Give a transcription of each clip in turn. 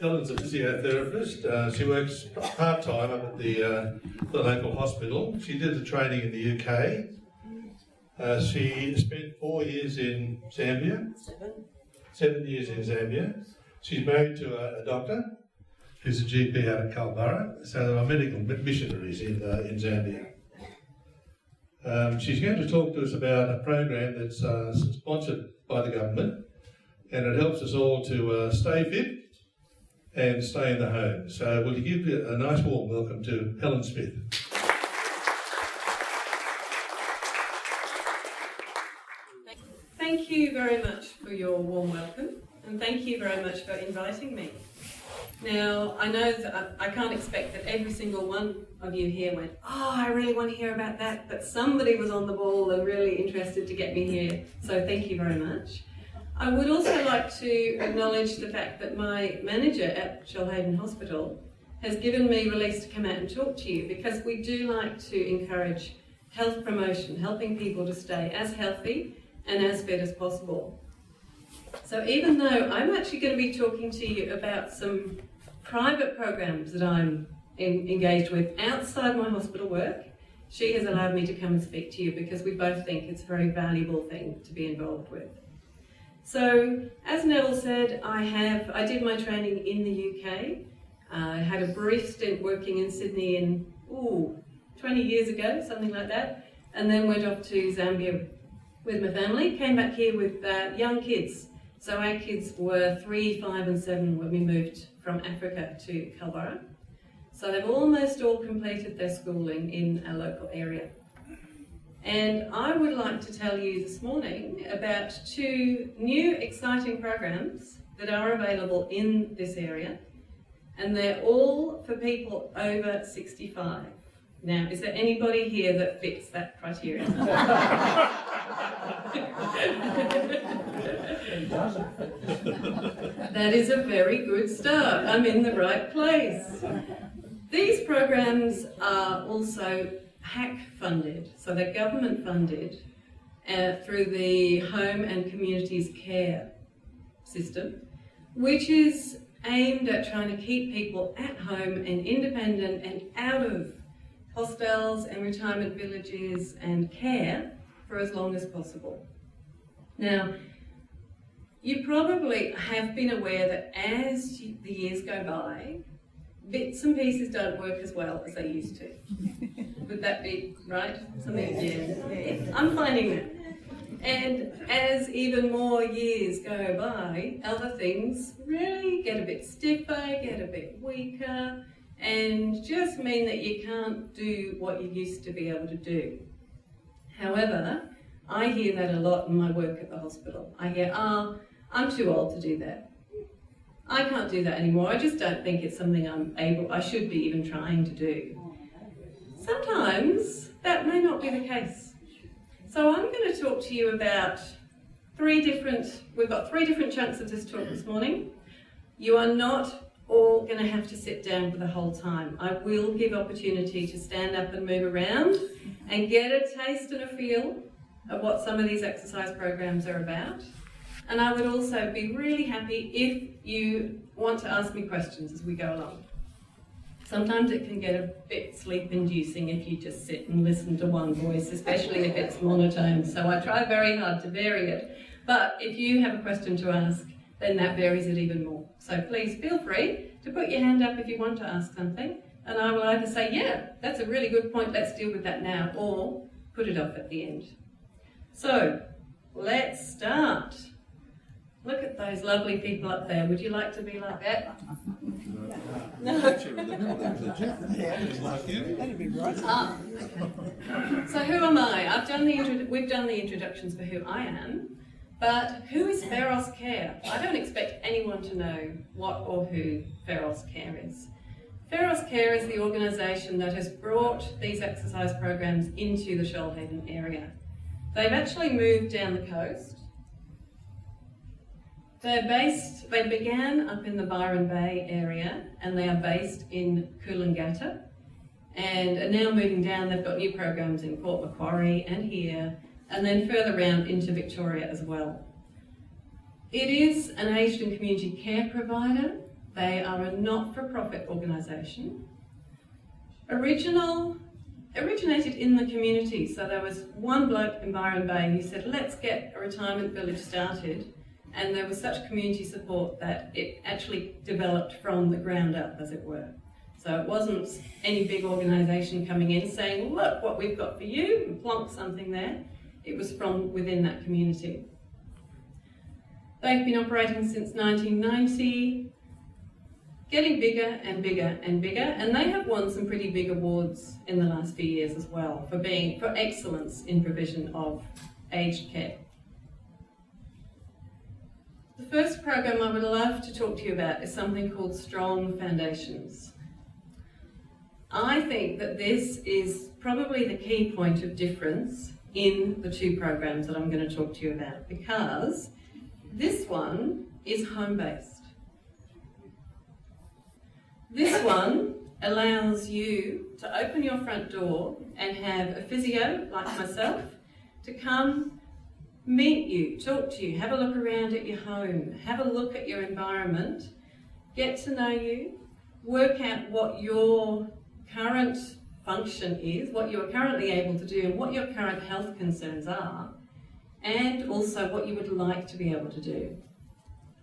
Helen's a physiotherapist. She works part-time up at the local hospital. She did the training in the UK. She spent 4 years in Zambia. 7 years in Zambia. She's married to a doctor who's a GP out of Culburra. So there are medical missionaries in Zambia. She's going to talk to us about a program that's sponsored by the government, and it helps us all to stay fit and stay in the home. So will you give a nice warm welcome to Helen Smith. Thank you very much for your warm welcome, and thank you very much for inviting me. Now, I know that I can't expect that every single one of you here went, oh, I really want to hear about that, but somebody was on the ball and really interested to get me here, so thank you very much. I would also like to acknowledge the fact that my manager at Shoalhaven Hospital has given me release to come out and talk to you, because we do like to encourage health promotion, helping people to stay as healthy and as fit as possible. So even though I'm actually going to be talking to you about some private programs that I'm engaged with outside my hospital work, she has allowed me to come and speak to you because we both think it's a very valuable thing to be involved with. So, as Neville said, I did my training in the UK. I had a brief stint working in Sydney in 20 years ago, something like that, and then went off to Zambia with my family, came back here with young kids. So our kids were 3, 5 and 7 when we moved from Africa to Culburra. So they've almost all completed their schooling in our local area. And I would like to tell you this morning about 2 new exciting programs that are available in this area, and they're all for people over 65. Now, is there anybody here that fits that criteria? That is a very good start. I'm in the right place. These programs are also HAC funded, so they're government funded through the Home and Communities Care system, which is aimed at trying to keep people at home and independent and out of hostels and retirement villages and care for as long as possible. Now, you probably have been aware that as the years go by, bits and pieces don't work as well as they used to. Would that be right? Something? Yeah. I'm finding that. And as even more years go by, other things really get a bit stiffer, get a bit weaker, and just mean that you can't do what you used to be able to do. However, I hear that a lot in my work at the hospital. I hear, I'm too old to do that. I can't do that anymore. I just don't think it's something I should be even trying to do. Sometimes that may not be the case. So I'm going to talk to you about we've got 3 different chunks of this talk this morning. You are not all going to have to sit down for the whole time. I will give opportunity to stand up and move around and get a taste and a feel of what some of these exercise programs are about. And I would also be really happy if you want to ask me questions as we go along. Sometimes it can get a bit sleep-inducing if you just sit and listen to one voice, especially if it's monotone. So I try very hard to vary it. But if you have a question to ask, then that varies it even more. So please feel free to put your hand up if you want to ask something, and I will either say, yeah, that's a really good point, let's deal with that now, or put it off at the end. So, let's start. Look at those lovely people up there. Would you like to be like that? No. So who am I? We've done the introductions for who I am, but who is Feros Care? I don't expect anyone to know what or who Feros Care is. Feros Care is the organisation that has brought these exercise programs into the Shoalhaven area. They've actually moved down the coast. They began up in the Byron Bay area, and they are based in Coolangatta, and are now moving down. They've got new programs in Port Macquarie and here, and then further around into Victoria as well. It is an aged and community care provider They are a not-for-profit organisation. Originated in the community. So there was one bloke in Byron Bay who said, let's get a retirement village started. And there was such community support that it actually developed from the ground up, as it were. So it wasn't any big organisation coming in saying, look what we've got for you, and plonk something there. It was from within that community. They've been operating since 1990, getting bigger and bigger and bigger, and they have won some pretty big awards in the last few years as well for excellence in provision of aged care. The first program I would love to talk to you about is something called Strong Foundations. I think that this is probably the key point of difference in the two programs that I'm going to talk to you about, because this one is home-based. This one allows you to open your front door and have a physio, like myself, to come meet you, talk to you, have a look around at your home, have a look at your environment, get to know you, work out what your current function is, what you are currently able to do, and what your current health concerns are, and also what you would like to be able to do,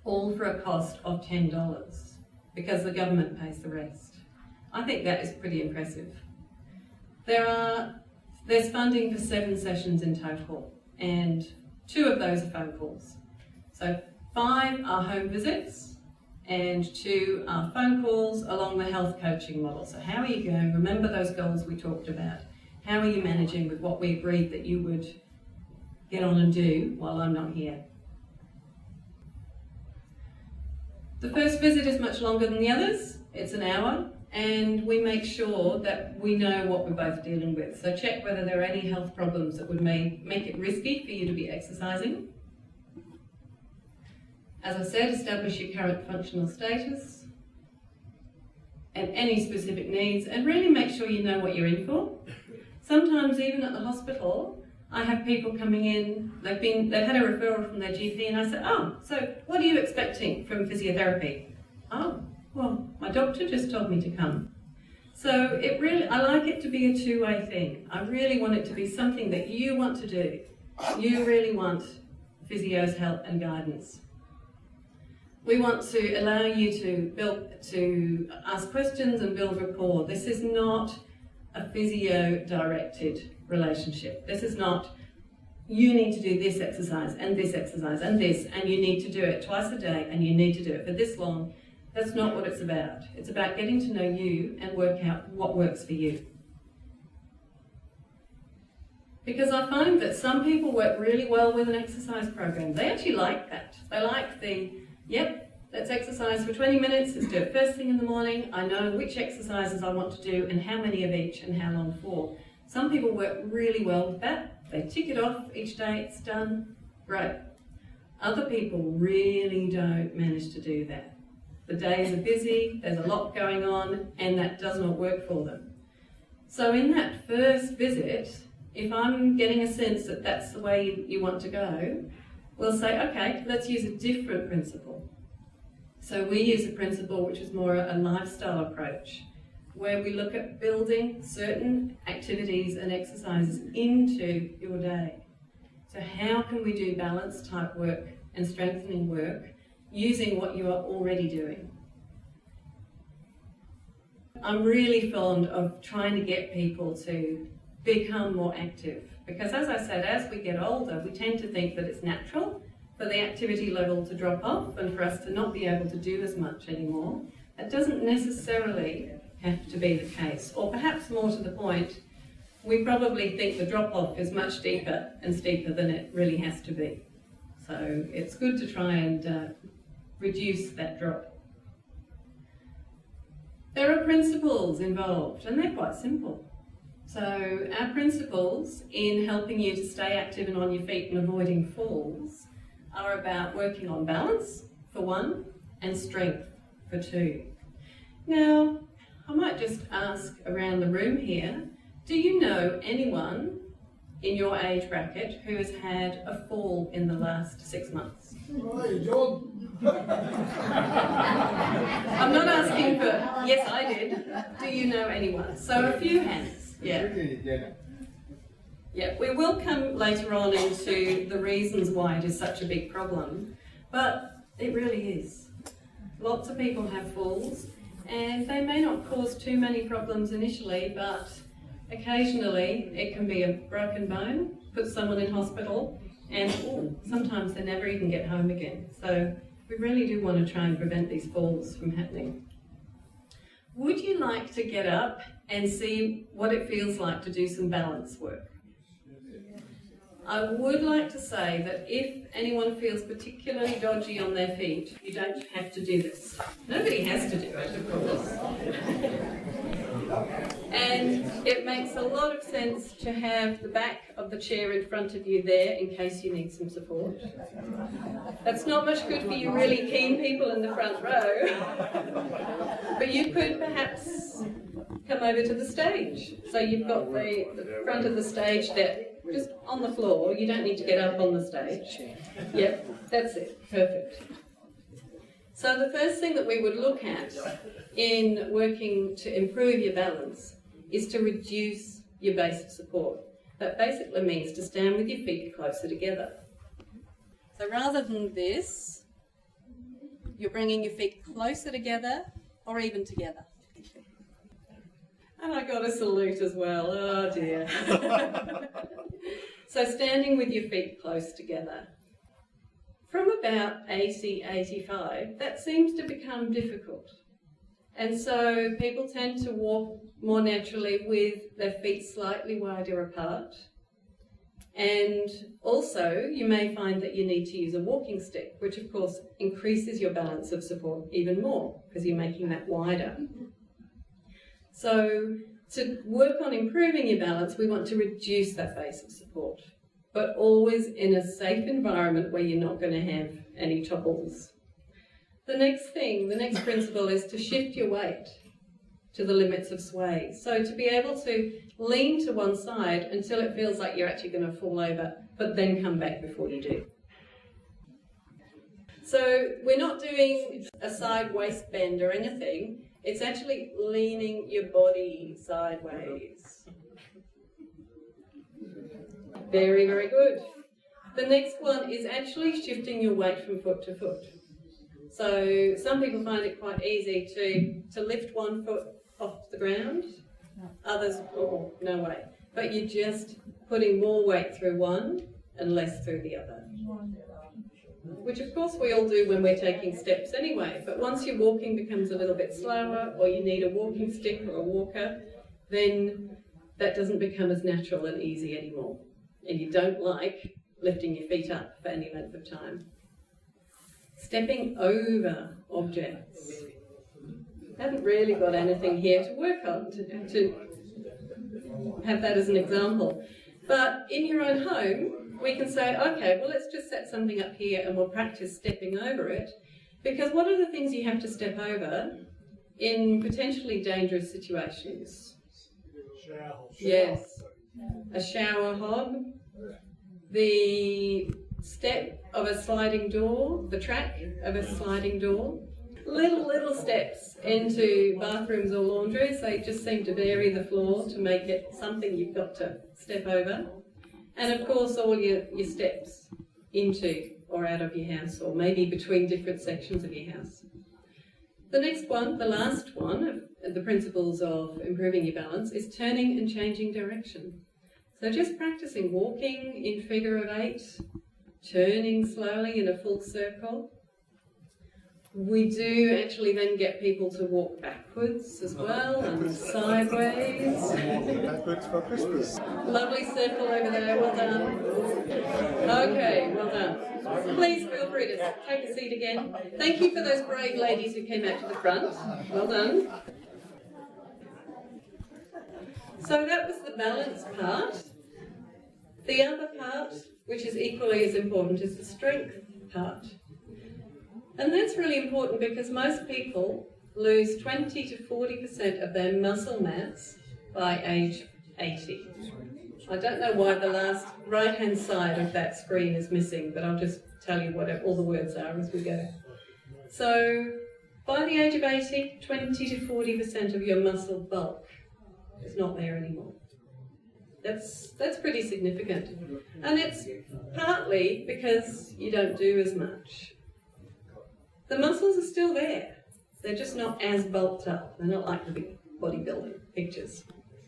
all for a cost of $10, because the government pays the rest. I think that is pretty impressive. There's funding for 7 sessions in total, and 2 of those are phone calls. So 5 are home visits, and 2 are phone calls along the health coaching model. So how are you going? Remember those goals we talked about. How are you managing with what we agreed that you would get on and do while I'm not here? The first visit is much longer than the others. It's an hour, and we make sure that we know what we're both dealing with. So check whether there are any health problems that would make it risky for you to be exercising. As I said, establish your current functional status and any specific needs, and really make sure you know what you're in for. Sometimes even at the hospital, I have people coming in, they've had a referral from their GP, and I say, oh, so what are you expecting from physiotherapy? Oh, well, my doctor just told me to come. So I like it to be a two-way thing. I really want it to be something that you want to do. You really want physio's help and guidance. We want to allow you to ask questions and build rapport. This is not a physio-directed relationship. This is not, you need to do this exercise and this exercise and this, and you need to do it twice a day and you need to do it for this long. That's not what it's about. It's about getting to know you and work out what works for you. Because I find that some people work really well with an exercise program. They actually like that. They like yep, let's exercise for 20 minutes, let's do it first thing in the morning, I know which exercises I want to do and how many of each and how long for. Some people work really well with that. They tick it off each day, it's done, great. Other people really don't manage to do that. The days are busy, there's a lot going on, and that does not work for them. So in that first visit, if I'm getting a sense that that's the way you want to go, we'll say, okay, let's use a different principle. So we use a principle which is more a lifestyle approach, where we look at building certain activities and exercises into your day. So how can we do balance type work and strengthening work using what you are already doing? I'm really fond of trying to get people to become more active, because as I said, as we get older, we tend to think that it's natural for the activity level to drop off and for us to not be able to do as much anymore. That doesn't necessarily have to be the case, or perhaps more to the point, we probably think the drop-off is much deeper and steeper than it really has to be. So it's good to try and reduce that drop. There are principles involved, and they're quite simple. So our principles in helping you to stay active and on your feet and avoiding falls are about working on balance, for 1, and strength, for 2. Now, I might just ask around the room here, do you know anyone in your age bracket who has had a fall in the last 6 months? Hey, John. I'm not asking for, yes, I did. Do you know anyone? So a few hands, yeah. Yeah, we will come later on into the reasons why it is such a big problem, but it really is. Lots of people have falls, and they may not cause too many problems initially, but occasionally it can be a broken bone, put someone in hospital, and sometimes they never even get home again. So we really do want to try and prevent these falls from happening. Would you like to get up and see what it feels like to do some balance work? I would like to say that if anyone feels particularly dodgy on their feet, you don't have to do this. Nobody has to do it, of course. And it makes a lot of sense to have the back of the chair in front of you there in case you need some support. That's not much good for you really keen people in the front row. But you could perhaps come over to the stage. So you've got the front of the stage there, just on the floor. You don't need to get up on the stage. Yep, that's it. Perfect. So the first thing that we would look at in working to improve your balance is to reduce your base of support. That basically means to stand with your feet closer together. So rather than this, you're bringing your feet closer together or even together. And I got a salute as well. Oh dear. So standing with your feet close together. From about 80, 85, that seems to become difficult. And so people tend to walk more naturally with their feet slightly wider apart. And also, you may find that you need to use a walking stick, which of course increases your balance of support even more because you're making that wider. So to work on improving your balance, we want to reduce that base of support, but always in a safe environment where you're not going to have any topples. The next principle is to shift your weight to the limits of sway. So to be able to lean to one side until it feels like you're actually going to fall over, but then come back before you do. So we're not doing a side waist bend or anything. It's actually leaning your body sideways. Very, very good. The next one is actually shifting your weight from foot to foot. So some people find it quite easy to lift one foot off the ground, others, no way. But you're just putting more weight through one and less through the other. Which of course we all do when we're taking steps anyway, but once your walking becomes a little bit slower or you need a walking stick or a walker, then that doesn't become as natural and easy anymore. And you don't like lifting your feet up for any length of time. Stepping over objects. Haven't really got anything here to work on to have that as an example. But in your own home, we can say, okay, well, let's just set something up here and we'll practice stepping over it. Because what are the things you have to step over in potentially dangerous situations? Shower. Yes. A shower hob, the step of a sliding door, the track of a sliding door. Little steps into bathrooms or laundries. They just seem to vary the floor to make it something you've got to step over. And of course all your steps into or out of your house, or maybe between different sections of your house. The next one, the last one of the principles of improving your balance is turning and changing direction. So just practicing walking in figure of 8, turning slowly in a full circle. We do actually then get people to walk backwards as well and sideways. Backwards for Christmas. Lovely circle over there, well done. Okay, well done. Please feel free to take a seat again. Thank you for those brave ladies who came out to the front. Well done. So that was the balance part. The other part, which is equally as important, is the strength part. And that's really important because most people lose 20 to 40% of their muscle mass by age 80. I don't know why the last right-hand side of that screen is missing, but I'll just tell you what all the words are as we go. So, by the age of 80, 20 to 40% of your muscle bulk is not there anymore. That's pretty significant. And it's partly because you don't do as much. The muscles are still there. They're just not as bulked up. They're not like the big bodybuilding pictures.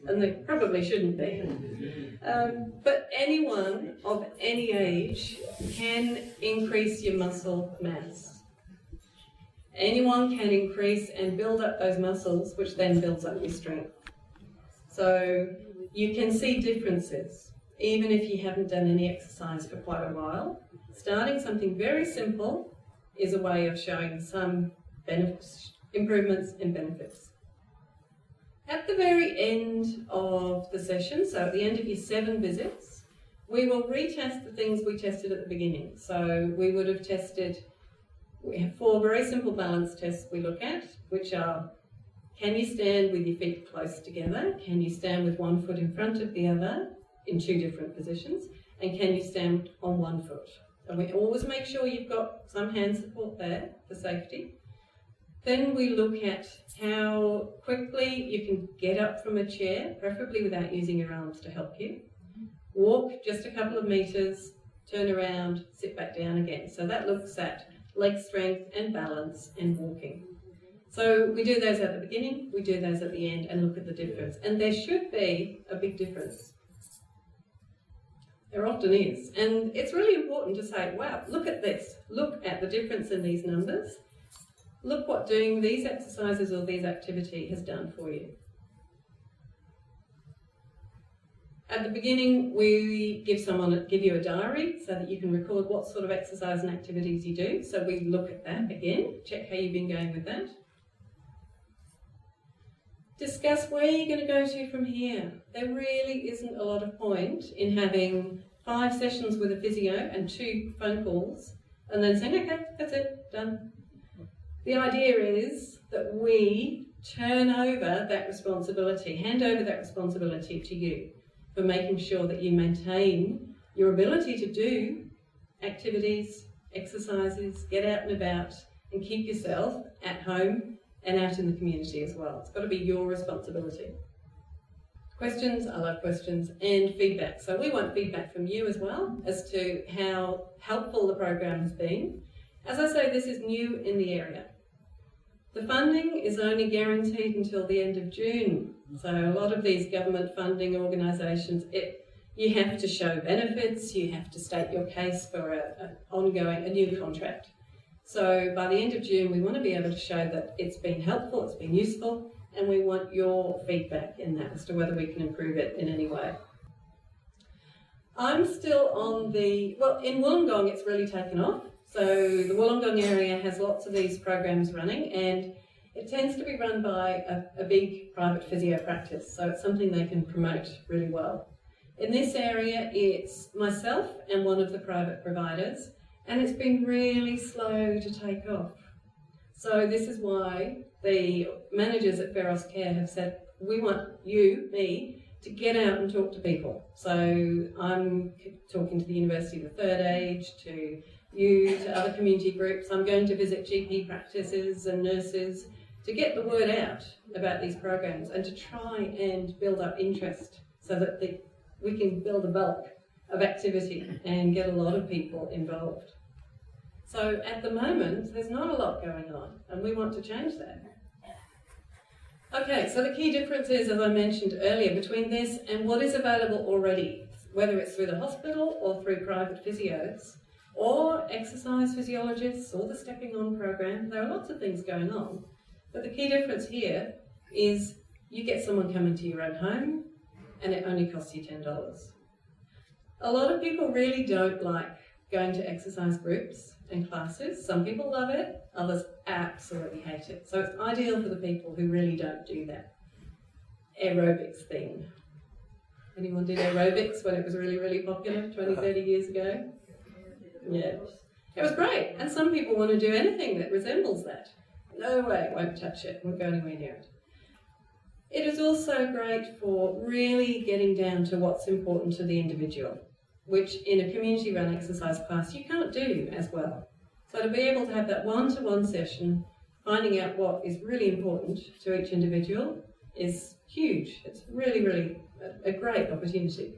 And they probably shouldn't be. But anyone of any age can increase your muscle mass. Anyone can increase and build up those muscles, which then builds up your strength. So you can see differences, even if you haven't done any exercise for quite a while. Starting something very simple is a way of showing some benefits, improvements and benefits. At the very end of the session, so at the end of your 7 visits, we will retest the things we tested at the beginning. So we would have tested, we have 4 very simple balance tests we look at, which are, can you stand with your feet close together? Can you stand with one foot in front of the other in 2 different positions? And can you stand on 1 foot? And we always make sure you've got some hand support there for safety. Then we look at how quickly you can get up from a chair, preferably without using your arms to help you. Walk just a couple of metres, turn around, sit back down again. So that looks at leg strength and balance and walking. So we do those at the beginning, we do those at the end and look at the difference. And there should be a big difference. There often is. And it's really important to say, wow, look at this. Look at the difference in these numbers. Look what doing these exercises or these activity has done for you. At the beginning, we give you a diary so that you can record what sort of exercise and activities you do. So we look at that again, check how you've been going with that. Discuss where you're going to go to from here. There really isn't a lot of point in having 5 sessions with a physio and 2 phone calls and then saying, okay, that's it, done. The idea is that we turn over that responsibility, hand over that responsibility to you for making sure that you maintain your ability to do activities, exercises, get out and about, and keep yourself at home and out in the community as well. It's got to be your responsibility. Questions, I love questions, and feedback. So we want feedback from you as well as to how helpful the program has been. As I say, this is new in the area. The funding is only guaranteed until the end of June. So a lot of these government funding organisations, you have to show benefits, you have to state your case for a new contract. So by the end of June, we want to be able to show that it's been helpful, it's been useful, and we want your feedback in that as to whether we can improve it in any way. I'm still on in Wollongong it's really taken off. So the Wollongong area has lots of these programs running, and it tends to be run by a big private physio practice, so it's something they can promote really well. In this area, it's myself and one of the private providers, and it's been really slow to take off. So this is why the managers at Feros Care have said, we want me, to get out and talk to people. So I'm talking to the University of the Third Age, to you, to other community groups. I'm going to visit GP practices and nurses to get the word out about these programs and to try and build up interest so that we can build a bulk of activity and get a lot of people involved. So at the moment, there's not a lot going on, and we want to change that. Okay, so the key difference is, as I mentioned earlier, between this and what is available already, whether it's through the hospital or through private physios, or exercise physiologists, or the Stepping On program. There are lots of things going on. But the key difference here is you get someone coming to your own home, and it only costs you $10. A lot of people really don't like going to exercise groups and classes. Some people love it, others absolutely hate it. So it's ideal for the people who really don't do that aerobics thing. Anyone did aerobics when it was really, really popular 20, 30 years ago? Yeah. It was great. And some people want to do anything that resembles that. No way, won't touch it, won't go anywhere near it. It is also great for really getting down to what's important to the individual, which in a community-run exercise class you can't do as well. So to be able to have that one-to-one session, finding out what is really important to each individual is huge. It's really, really a great opportunity.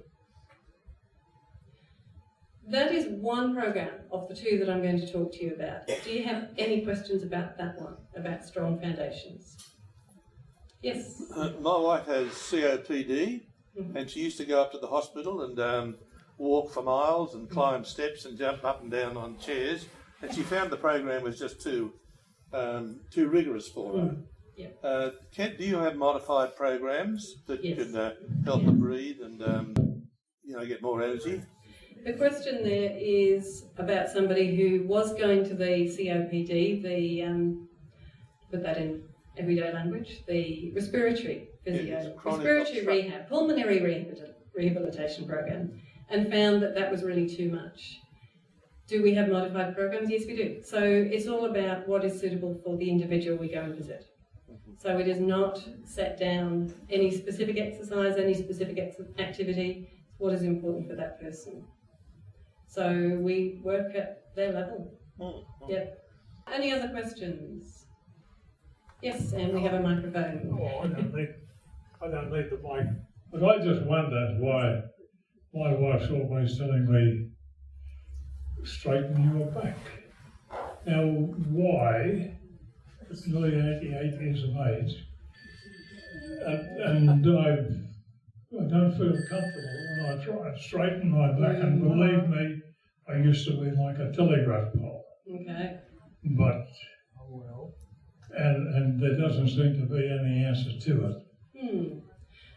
That is one program of the two that I'm going to talk to you about. Do you have any questions about that one, about strong foundations? Yes? My wife has COPD, and she used to go up to the hospital and walk for miles and climb steps and jump up and down on chairs, and she found the program was just too rigorous for her. Yeah. Do you have modified programs that Yes. can help her breathe and get more energy? The question there is about somebody who was going to the COPD, put that in everyday language, the respiratory physio, respiratory rehab, pulmonary rehabilitation program, and found that that was really too much. Do we have modified programs? Yes, we do. So it's all about what is suitable for the individual we go and visit. So it is not set down any specific exercise, any specific activity, it's what is important for that person. So we work at their level. Yep. Any other questions? Yes, and we have a microphone. Oh, I don't need the mic. But I just wondered why my wife's always telling me, straighten your back. Now, why? It's nearly 88 years of age, and I don't feel comfortable when I try to straighten my back, and believe me, I used to be like a telegraph pole. Okay. But, and there doesn't seem to be any answer to it.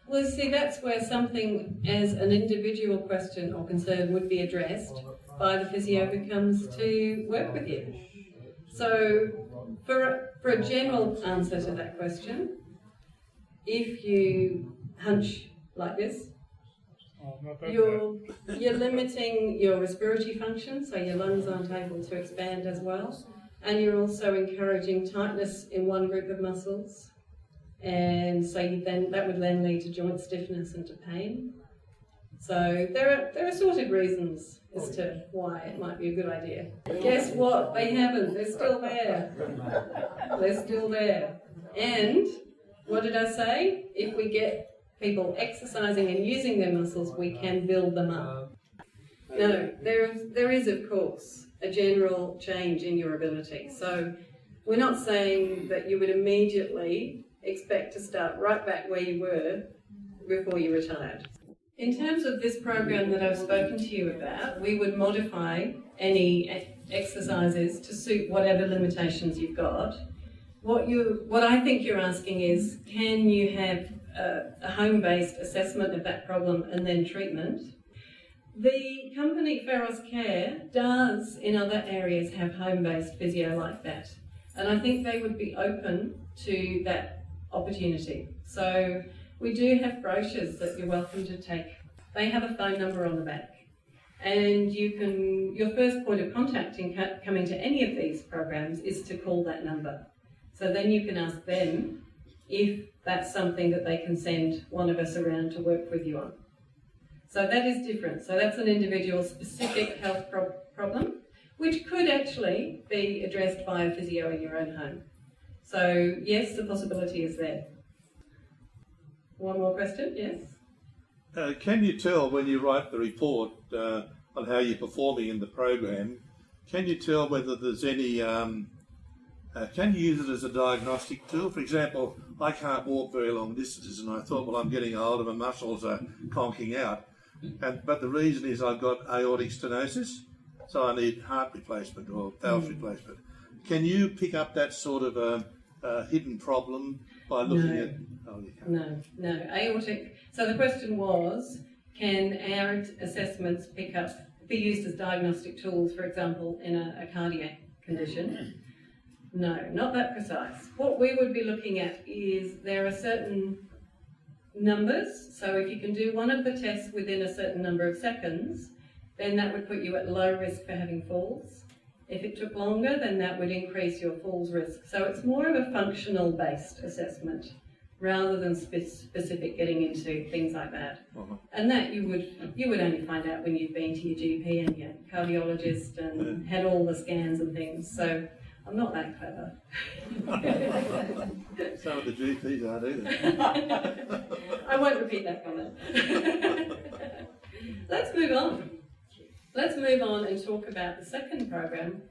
Well, see, that's where something as an individual question or concern would be addressed by the physio who comes to work with you. So, for a general answer to that question, if you hunch like this, you're limiting your respiratory function, so your lungs aren't able to expand as well, and you're also encouraging tightness in one group of muscles, and so that would then lead to joint stiffness and to pain. So there are sorted reasons as to why it might be a good idea. Guess what? They haven't. They're still there. They're still there. And what did I say? If we get people exercising and using their muscles, we can build them up. No, there is, of course, a general change in your ability. So we're not saying that you would immediately expect to start right back where you were before you retired. In terms of this program that I've spoken to you about, we would modify any exercises to suit whatever limitations you've got. What I think you're asking is, can you have a home-based assessment of that problem and then treatment? The company Feros Care does, in other areas, have home-based physio like that. And I think they would be open to that opportunity. So we do have brochures that you're welcome to take. They have a phone number on the back. And your first point of contact in coming to any of these programs is to call that number. So then you can ask them if that's something that they can send one of us around to work with you on. So that is different. So that's an individual specific health problem, which could actually be addressed by a physio in your own home. So yes, the possibility is there. One more question, yes? Can you tell when you write the report on how you're performing in the program, can you tell whether there's any, can you use it as a diagnostic tool? For example, I can't walk very long distances and I thought, well, I'm getting older, my muscles are conking out. But the reason is I've got aortic stenosis, so I need heart replacement or valve replacement. Can you pick up that sort of hidden problem by looking at... Oh, you can't. No. Aortic... So the question was, can our assessments be used as diagnostic tools, for example, in a cardiac condition? No, not that precise. What we would be looking at is there are certain numbers, so if you can do one of the tests within a certain number of seconds, then that would put you at low risk for having falls. If it took longer, then that would increase your falls risk. So it's more of a functional based assessment rather than specific getting into things like that. And that you would only find out when you've been to your GP and your cardiologist and had all the scans and things. So I'm not that clever. Some of the GPs aren't either. I won't repeat that comment. Let's move on. Let's move on and talk about the second program,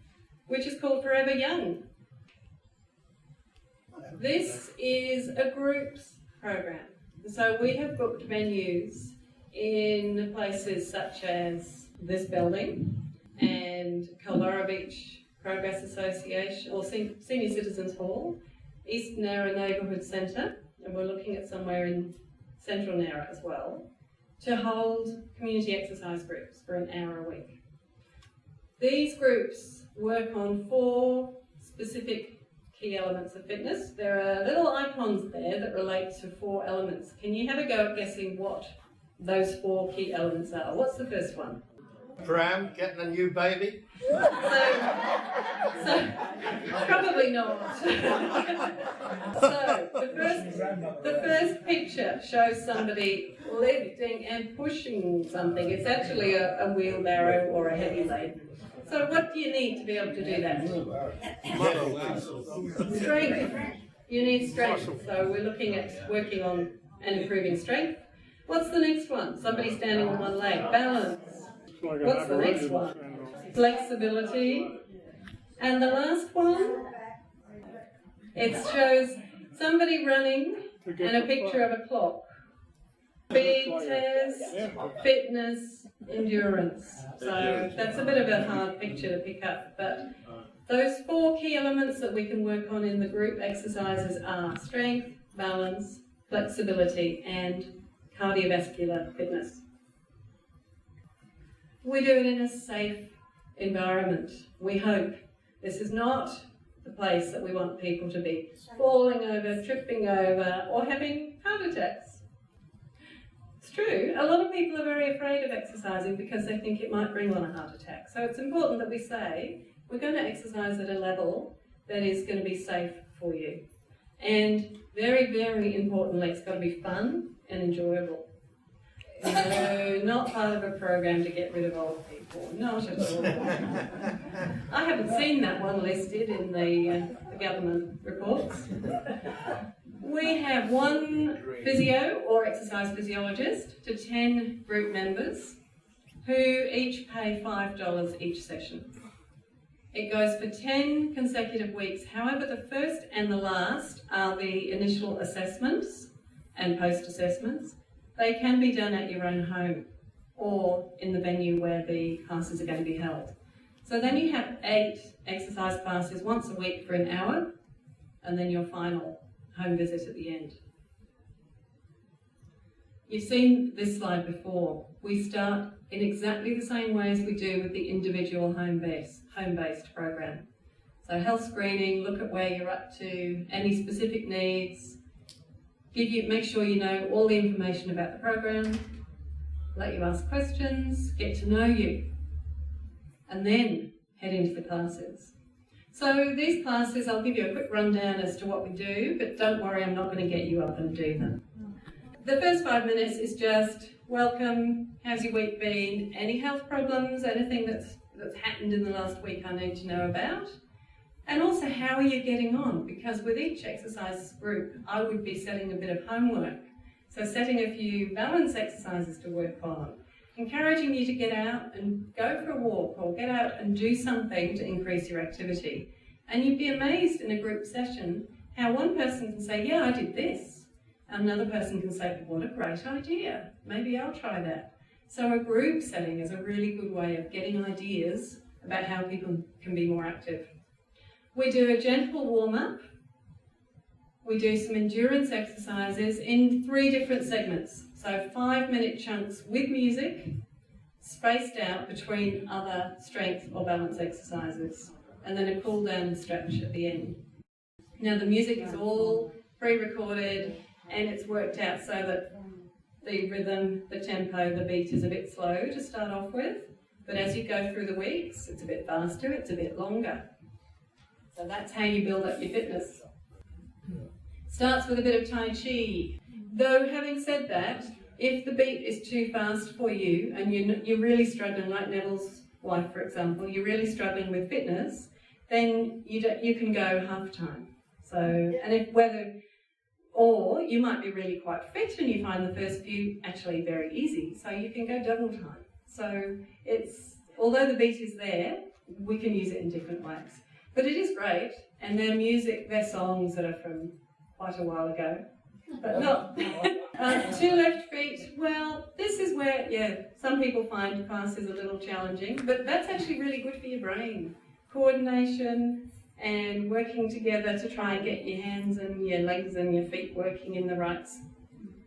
which is called Forever Young. This is a groups program. So we have booked venues in places such as this building and Caldera Beach Progress Association, or Senior Citizens Hall, East Narra Neighbourhood Centre, and we're looking at somewhere in Central Narra as well, to hold community exercise groups for an hour a week. These groups work on 4 specific key elements of fitness. There are little icons there that relate to 4 elements. Can you have a go at guessing what those 4 key elements are? What's the first one? Pram, getting a new baby? So probably not. So the first picture shows somebody lifting and pushing something. It's actually a wheelbarrow or a heavy lathe. So what do you need to be able to do that? Strength. You need strength. So we're looking at working on and improving strength. What's the next one? Somebody standing on one leg. Balance. What's the next one? Flexibility. And the last one, it shows somebody running and a picture of a clock. Speed test, fitness, endurance. So that's a bit of a hard picture to pick up, but those 4 key elements that we can work on in the group exercises are strength, balance, flexibility, and cardiovascular fitness. We do it in a safe environment, we hope. This is not the place that we want people to be falling over, tripping over, or having heart attacks. It's true, a lot of people are very afraid of exercising because they think it might bring on a heart attack. So it's important that we say, we're going to exercise at a level that is going to be safe for you. And very, very importantly, it's got to be fun and enjoyable. No, not part of a program to get rid of old people, not at all. I haven't seen that one listed in the government reports. We have 1 physio or exercise physiologist to 10 group members who each pay $5 each session. It goes for 10 consecutive weeks. However, the first and the last are the initial assessments and post-assessments. They can be done at your own home or in the venue where the classes are going to be held. So then you have 8 exercise classes once a week for an hour, and then your final home visit at the end. You've seen this slide before. We start in exactly the same way as we do with the individual home-based program. So health screening, look at where you're up to, any specific needs, make sure you know all the information about the program, let you ask questions, get to know you, and then head into the classes. So these classes, I'll give you a quick rundown as to what we do, but don't worry, I'm not going to get you up and do them. The first 5 minutes is just welcome, how's your week been, any health problems, anything that's happened in the last week I need to know about. And also, how are you getting on? Because with each exercise group, I would be setting a bit of homework. So setting a few balance exercises to work on, encouraging you to get out and go for a walk or get out and do something to increase your activity. And you'd be amazed in a group session how one person can say, yeah, I did this. And another person can say, what a great idea. Maybe I'll try that. So a group setting is a really good way of getting ideas about how people can be more active. We do a gentle warm-up. We do some endurance exercises in 3 different segments. So 5-minute chunks with music, spaced out between other strength or balance exercises, and then a cool down and stretch at the end. Now the music is all pre-recorded and it's worked out so that the rhythm, the tempo, the beat is a bit slow to start off with, but as you go through the weeks, it's a bit faster, it's a bit longer. So that's how you build up your fitness. Starts with a bit of Tai Chi. Though, having said that, if the beat is too fast for you and you're really struggling, like Neville's wife, for example, you're really struggling with fitness, then you can go half time. So, and or you might be really quite fit and you find the first few actually very easy, so you can go double time. So although the beat is there, we can use it in different ways. But it is great, and their songs that are from quite a while ago, but not. 2 left feet, well, this is where, some people find classes a little challenging, but that's actually really good for your brain. Coordination and working together to try and get your hands and your legs and your feet working in the right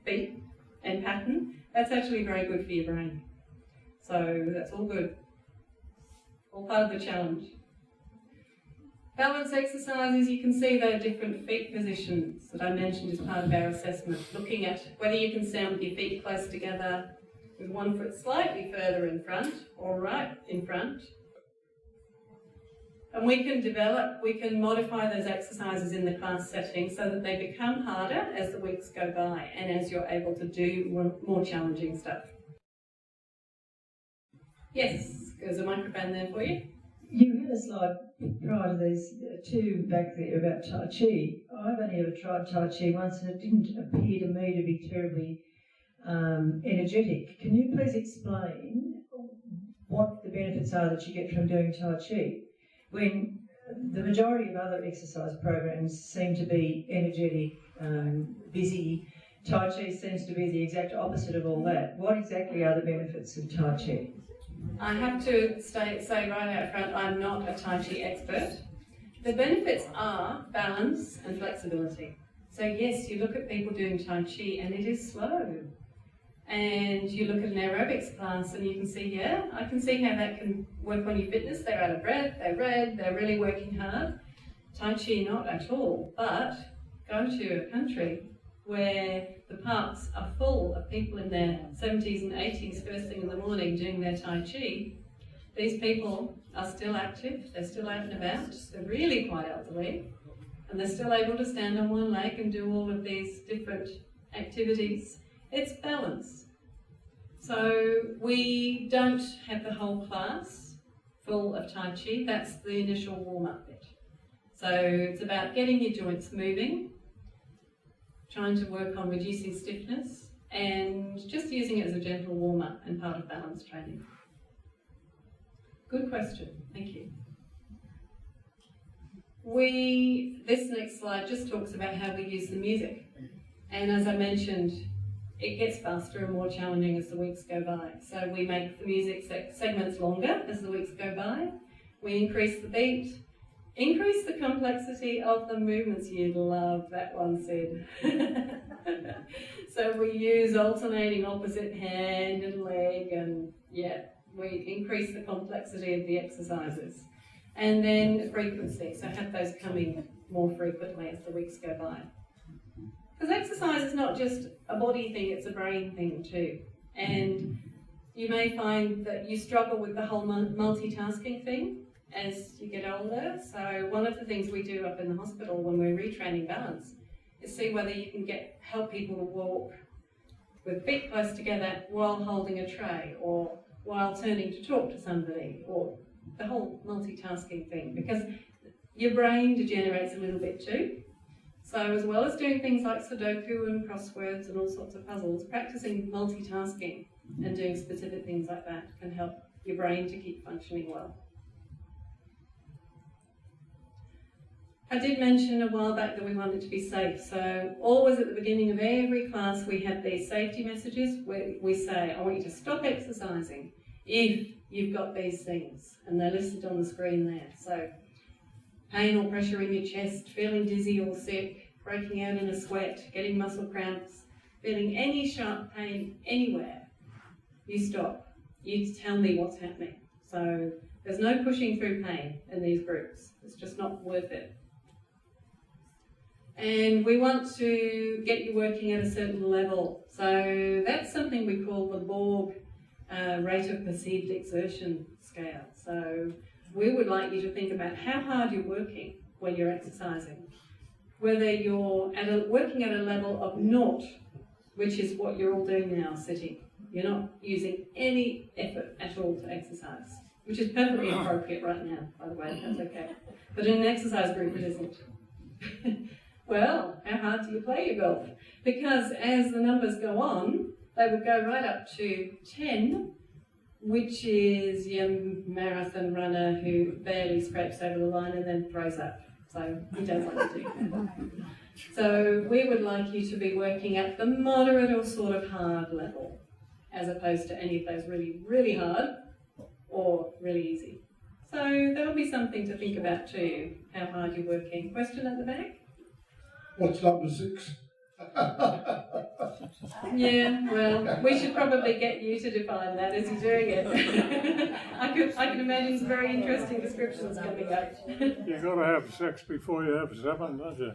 beat and pattern, that's actually very good for your brain. So that's all good. All part of the challenge. Balance exercises, you can see there are different feet positions that I mentioned as part of our assessment, looking at whether you can stand with your feet close together, with one foot slightly further in front or right in front. And we can modify those exercises in the class setting so that they become harder as the weeks go by and as you're able to do more challenging stuff. Yes, there's a microphone there for you. You had a slide prior to these 2 back there about Tai Chi. I've only ever tried Tai Chi once and it didn't appear to me to be terribly energetic. Can you please explain what the benefits are that you get from doing Tai Chi when the majority of other exercise programs seem to be energetic, busy? Tai Chi seems to be the exact opposite of all that. What exactly are the benefits of Tai Chi? I have to say right out front, I'm not a Tai Chi expert. The benefits are balance and flexibility. So yes, you look at people doing Tai Chi and it is slow. And you look at an aerobics class and you can see, I can see how that can work on your fitness. They're out of breath, they're red, they're really working hard. Tai Chi, not at all. But go to a country where the parks are full of people in their 70s and 80s first thing in the morning doing their Tai Chi. These people are still active, they're still out and about, they're really quite elderly, and they're still able to stand on one leg and do all of these different activities. It's balance. So we don't have the whole class full of Tai Chi, that's the initial warm-up bit. So it's about getting your joints moving, trying to work on reducing stiffness, and just using it as a gentle warm-up and part of balance training. Good question, thank you. This next slide just talks about how we use the music. And as I mentioned, it gets faster and more challenging as the weeks go by. So we make the music segments longer as the weeks go by. We increase the beat, increase the complexity of the movements. You'd love that one, Sid. So we use alternating opposite hand and leg, and we increase the complexity of the exercises. And then frequency, so have those coming more frequently as the weeks go by. Because exercise is not just a body thing, it's a brain thing too. And you may find that you struggle with the whole multitasking thing as you get older. So one of the things we do up in the hospital when we're retraining balance is see whether you can help people to walk with feet close together while holding a tray or while turning to talk to somebody, or the whole multitasking thing, because your brain degenerates a little bit too. So as well as doing things like Sudoku and crosswords and all sorts of puzzles, practicing multitasking and doing specific things like that can help your brain to keep functioning well. I did mention a while back that we wanted to be safe. So always at the beginning of every class we have these safety messages where we say, I want you to stop exercising if you've got these things. And they're listed on the screen there. So pain or pressure in your chest, feeling dizzy or sick, breaking out in a sweat, getting muscle cramps, feeling any sharp pain anywhere, you stop. You tell me what's happening. So there's no pushing through pain in these groups. It's just not worth it. And we want to get you working at a certain level. So that's something we call the Borg rate of perceived exertion scale. So we would like you to think about how hard you're working when you're exercising. whether you're working at a level of naught, which is what you're all doing now, sitting. You're not using any effort at all to exercise, which is perfectly appropriate right now, by the way, that's okay. But in an exercise group, it isn't. Well, how hard do you play your golf? Because as the numbers go on, they would go right up to 10, which is your marathon runner who barely scrapes over the line and then throws up. So he does like to do that. So we would like you to be working at the moderate or sort of hard level, as opposed to any of those really, really hard or really easy. So that'll be something to think about too, how hard you're working. Question at the back? What's number 6? Yeah, well, we should probably get you to define that as you're doing it. I can imagine some very interesting descriptions coming up. You've got to have 6 before you have 7, don't you?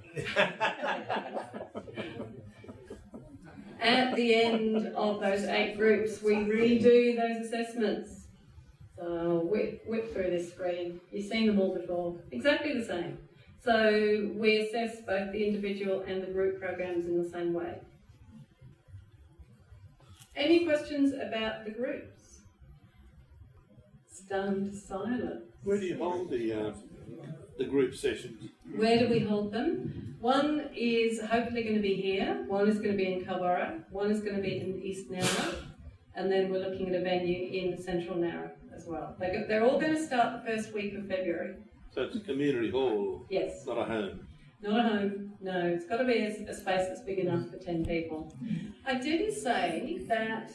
At the end of those 8 groups, we redo those assessments. So whip through this screen. You've seen them all before. Exactly the same. So we assess both the individual and the group programs in the same way. Any questions about the groups? Stunned silence. Where do you hold the group sessions? Where do we hold them? One is hopefully going to be here, one is going to be in Culburra, one is going to be in East Narra, and then we're looking at a venue in Central Narra as well. They're all going to start the first week of February. So it's a community hall? Yes. Not a home? Not a home, no. It's got to be a space that's big enough for 10 people. I didn't say that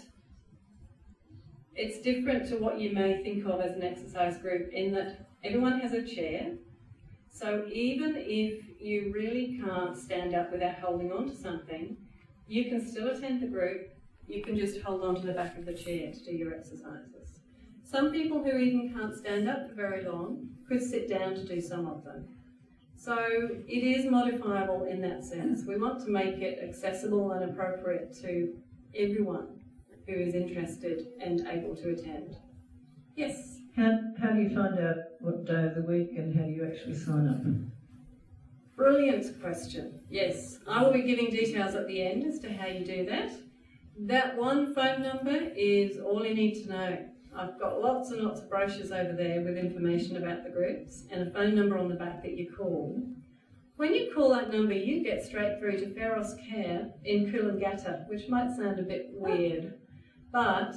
it's different to what you may think of as an exercise group in that everyone has a chair. So even if you really can't stand up without holding on to something, you can still attend the group. You can just hold on to the back of the chair to do your exercises. Some people who even can't stand up for very long could sit down to do some of them. So it is modifiable in that sense. We want to make it accessible and appropriate to everyone who is interested and able to attend. Yes? How do you find out what day of the week and how do you actually sign up? Brilliant question. Yes, I will be giving details at the end as to how you do that. That one phone number is all you need to know. I've got lots and lots of brochures over there with information about the groups and a phone number on the back that you call. When you call that number, you get straight through to Feros Care in Coolangatta, which might sound a bit weird, but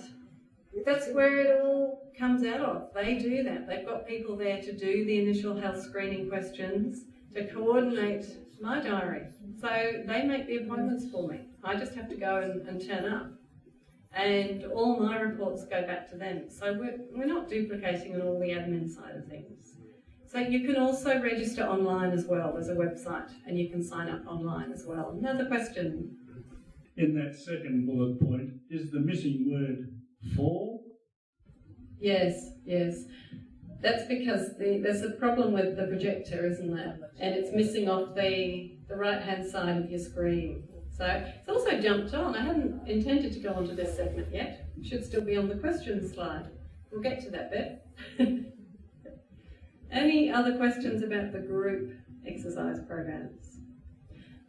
that's where it all comes out of. They do that. They've got people there to do the initial health screening questions, to coordinate my diary. So they make the appointments for me. I just have to go and turn up. And all my reports go back to them. So we're not duplicating on all the admin side of things. So you can also register online as well. There's a website and you can sign up online as well. Another question? In that second bullet point, is the missing word for? Yes, yes. That's because there's a problem with the projector, isn't there? And it's missing off the right-hand side of your screen. So it's also jumped on. I hadn't intended to go onto this segment yet. It should still be on the questions slide. We'll get to that bit. Any other questions about the group exercise programs?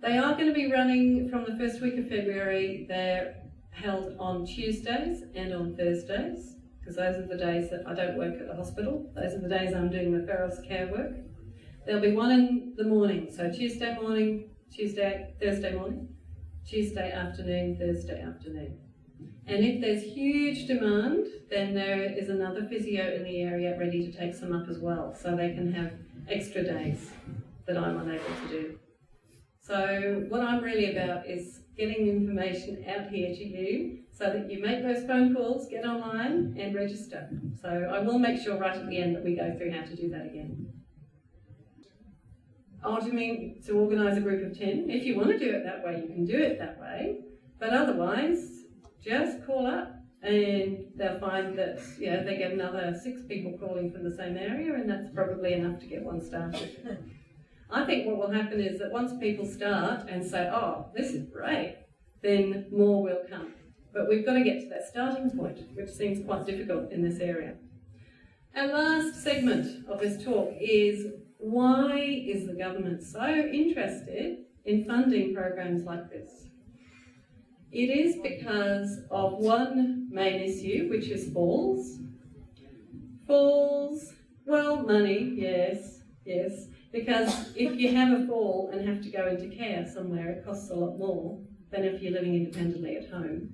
They are going to be running from the first week of February. They're held on Tuesdays and on Thursdays, because those are the days that I don't work at the hospital. Those are the days I'm doing the Feros Care work. There'll be one in the morning, so Tuesday morning, Thursday morning, Tuesday afternoon, Thursday afternoon. And if there's huge demand, then there is another physio in the area ready to take some up as well, so they can have extra days that I'm unable to do. So what I'm really about is getting information out here to you so that you make those phone calls, get online and register. So I will make sure right at the end that we go through how to do that again. Oh, do you mean to organise a group of 10? If you want to do it that way, you can do it that way. But otherwise, just call up and they'll find that they get another 6 people calling from the same area, and that's probably enough to get one started. I think what will happen is that once people start and say, oh, this is great, then more will come. But we've got to get to that starting point, which seems quite difficult in this area. Our last segment of this talk is Why is the government so interested in funding programs like this? It is because of one main issue, which is falls. Falls, well, money, yes, because if you have a fall and have to go into care somewhere, it costs a lot more than if you're living independently at home.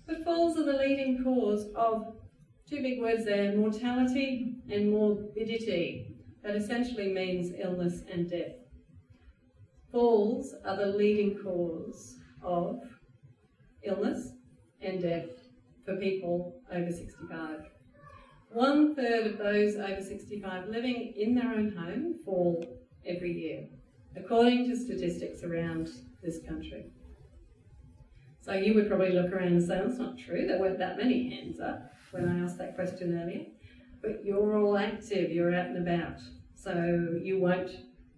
But falls are the leading cause of, two big words there, mortality and morbidity. That essentially means illness and death. Falls are the leading cause of illness and death for people over 65. 1/3 of those over 65 living in their own home fall every year, according to statistics around this country. So you would probably look around and say, that's not true, there weren't that many hands up when I asked that question earlier. But you're all active, you're out and about, so you won't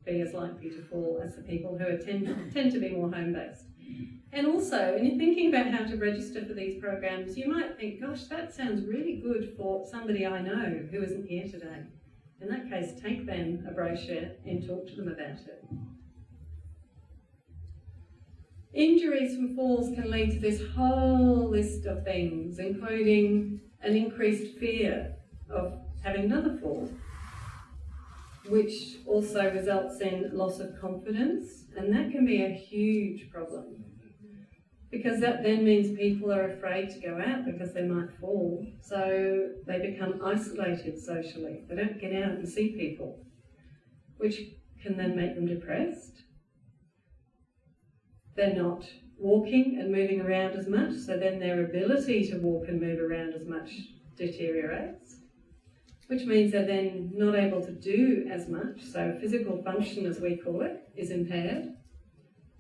be as likely to fall as the people who tend to be more home-based. And also, when you're thinking about how to register for these programs, you might think, gosh, that sounds really good for somebody I know who isn't here today. In that case, take them a brochure and talk to them about it. Injuries from falls can lead to this whole list of things, including an increased fear of having another fall, which also results in loss of confidence, and that can be a huge problem. Because that then means people are afraid to go out because they might fall, so they become isolated socially. They don't get out and see people, which can then make them depressed. They're not walking and moving around as much, so then their ability to walk and move around as much deteriorates, which means they're then not able to do as much, so physical function, as we call it, is impaired.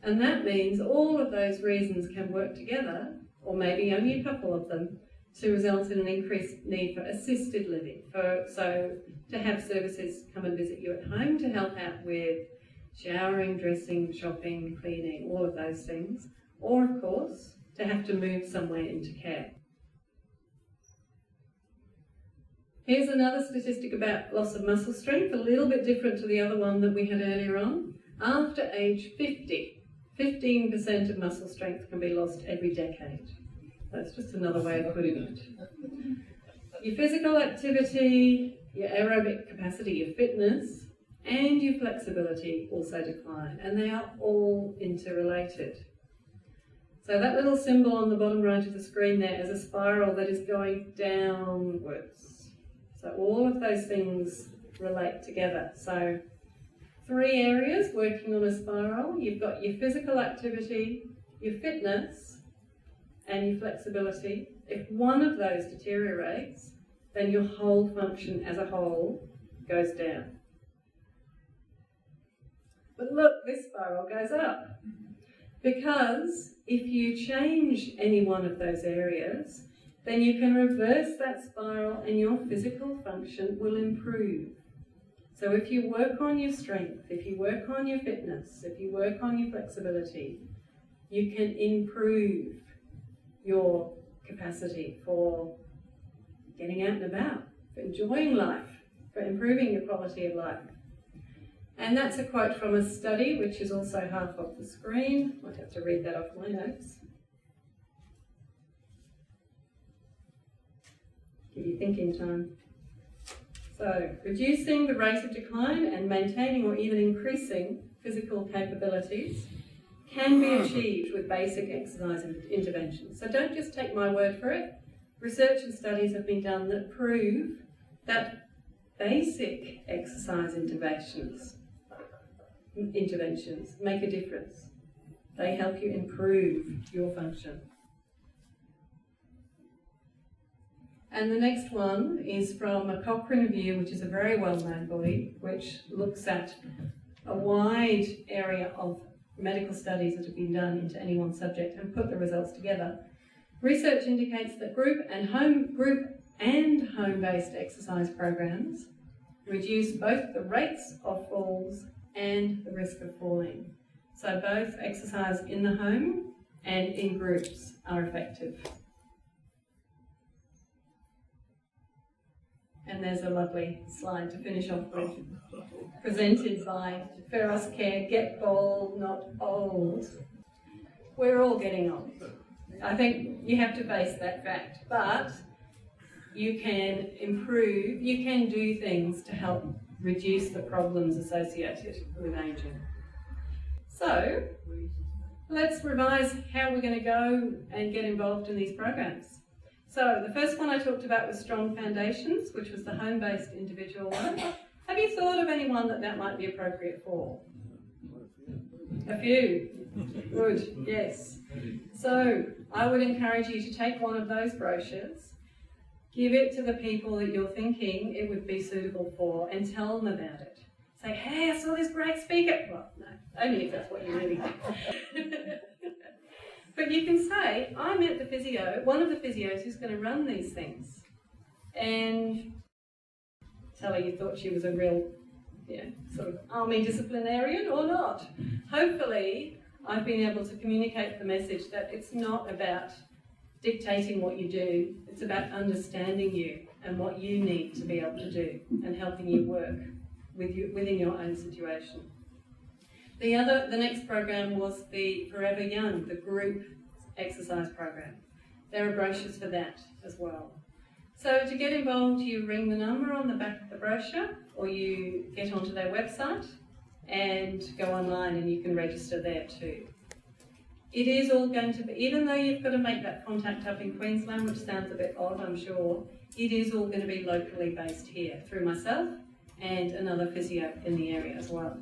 And that means all of those reasons can work together, or maybe only a couple of them, to result in an increased need for assisted living. So to have services come and visit you at home to help out with showering, dressing, shopping, cleaning, all of those things. Or, of course, to have to move somewhere into care. Here's another statistic about loss of muscle strength, a little bit different to the other one that we had earlier on. After age 50, 15% of muscle strength can be lost every decade. That's just another way of putting it. Your physical activity, your aerobic capacity, your fitness, and your flexibility also decline, and they are all interrelated. So that little symbol on the bottom right of the screen there is a spiral that is going downwards. So all of those things relate together. So 3 areas working on a spiral. You've got your physical activity, your fitness, and your flexibility. If one of those deteriorates, then your whole function as a whole goes down. But look, this spiral goes up. Because if you change any one of those areas, then you can reverse that spiral and your physical function will improve. So if you work on your strength, if you work on your fitness, if you work on your flexibility, you can improve your capacity for getting out and about, for enjoying life, for improving your quality of life. And that's a quote from a study, which is also half off the screen. I'd have to read that off my notes. Give you thinking time. So, reducing the rate of decline and maintaining or even increasing physical capabilities can be achieved with basic exercise interventions. So don't just take my word for it. Research and studies have been done that prove that basic exercise interventions make a difference. They help you improve your function. And the next one is from a Cochrane review, which is a very well-known body, which looks at a wide area of medical studies that have been done into any one subject and put the results together. Research indicates that group and home-based exercise programs reduce both the rates of falls and the risk of falling. So both exercise in the home and in groups are effective. And there's a lovely slide to finish off with, presented by Feros Care, Get Bold, Not Old. We're all getting old. I think you have to face that fact, but you can improve, you can do things to help reduce the problems associated with ageing. So, let's revise how we're going to go and get involved in these programs. So, the first one I talked about was Strong Foundations, which was the home-based individual one. Have you thought of anyone that might be appropriate for? A few. Good, yes. So, I would encourage you to take one of those brochures, give it to the people that you're thinking it would be suitable for, and tell them about it. Say, hey, I saw this great speaker. Well, no, only if that's what you really think. But you can say, I met the physio, one of the physios who's going to run these things. And tell her you thought she was a real, sort of army disciplinarian or not. Hopefully, I've been able to communicate the message that it's not about dictating what you do, it's about understanding you and what you need to be able to do and helping you work within your own situation. The next program was the Forever Young, the group exercise program. There are brochures for that as well. So to get involved, you ring the number on the back of the brochure, or you get onto their website and go online and you can register there too. It is all going to be, even though you've got to make that contact up in Queensland, which sounds a bit odd, I'm sure, it is all going to be locally based here through myself and another physio in the area as well.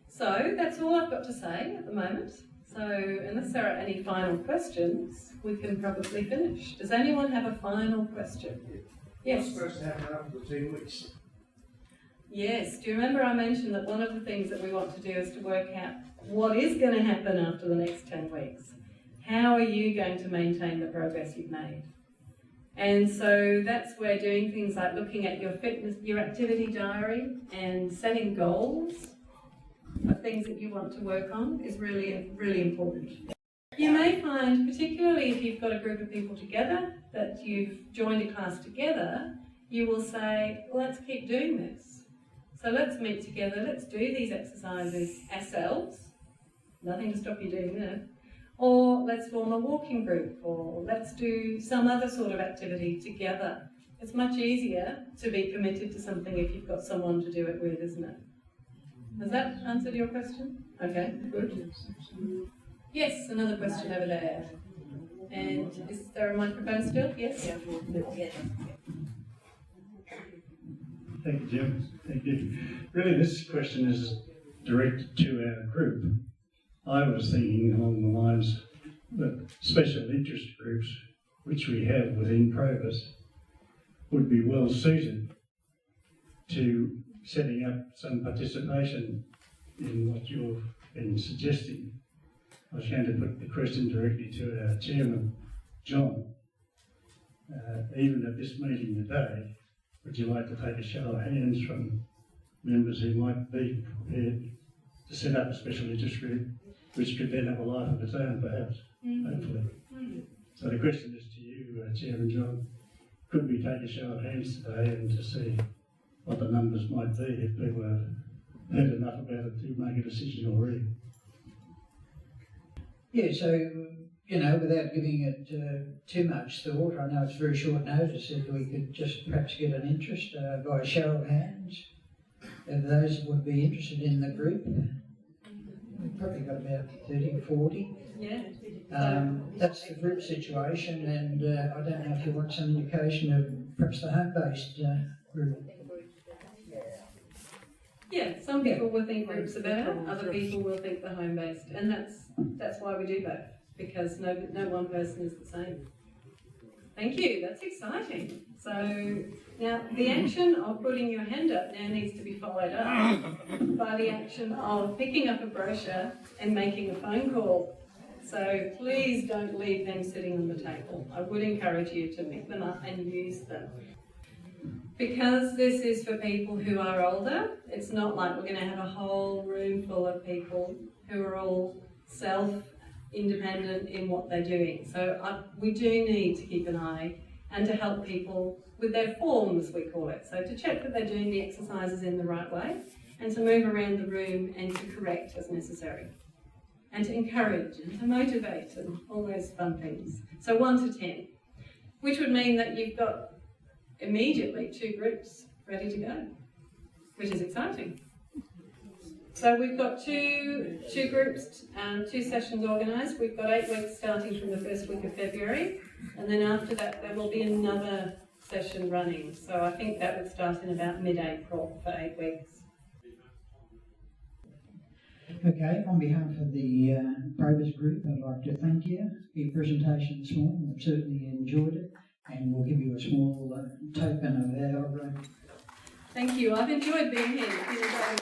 So that's all I've got to say at the moment. So unless there are any final questions, we can probably finish. Does anyone have a final question? Yes? What's supposed to happen after the 2 weeks? Yes. Do you remember I mentioned that one of the things that we want to do is to work out what is going to happen after the next 10 weeks? How are you going to maintain the progress you've made? And so that's where doing things like looking at your fitness, your activity diary and setting goals of things that you want to work on is really, really important. You may find, particularly if you've got a group of people together, that you've joined a class together, you will say, well, let's keep doing this. So let's meet together, let's do these exercises ourselves, nothing to stop you doing that, or let's form a walking group, or let's do some other sort of activity together. It's much easier to be committed to something if you've got someone to do it with, isn't it? Has that answered your question? Okay, good. Yes, another question over there. And is there a microphone still? Yes? Yeah. Thank you, Jim. Thank you. Really, this question is directed to our group. I was thinking along the lines that special interest groups, which we have within Probus, would be well suited to setting up some participation in what you've been suggesting. I was going to put the question directly to our chairman, John. Even at this meeting today, would you like to take a show of hands from members who might be prepared to set up a special interest group, which could then have a life of its own, perhaps, hopefully. So the question is to you, Chairman John, could we take a show of hands today and to see what the numbers might be if people have heard enough about it to make a decision already? Yeah, so, without giving it too much thought, I know it's very short notice, if we could just perhaps get an interest by a show of hands, if those would be interested in the group. We've probably got about 30 or 40. Yeah. That's the group situation, and I don't know if you want some indication of perhaps the home-based group. Yeah, some people will think groups are better, other people will think the home-based, and that's why we do both, because no one person is the same. Thank you, that's exciting. So now the action of putting your hand up now needs to be followed up by the action of picking up a brochure and making a phone call. So please don't leave them sitting on the table. I would encourage you to pick them up and use them. Because this is for people who are older, it's not like we're going to have a whole room full of people who are all self-independent in what they're doing. So we do need to keep an eye and to help people with their forms, we call it. So to check that they're doing the exercises in the right way, and to move around the room and to correct as necessary, and to encourage and to motivate and all those fun things. So 1 to 10, which would mean that you've got immediately 2 groups ready to go, which is exciting. So we've got two groups, 2 sessions organised. We've got 8 weeks starting from the first week of February, and then after that there will be another session running. So I think that would start in about mid-April for 8 weeks. Okay, on behalf of the Probus group, I'd like to thank you for your presentation this morning. I've certainly enjoyed it, and we'll give you a small token of our. Thank you. I've enjoyed being here. It's been a great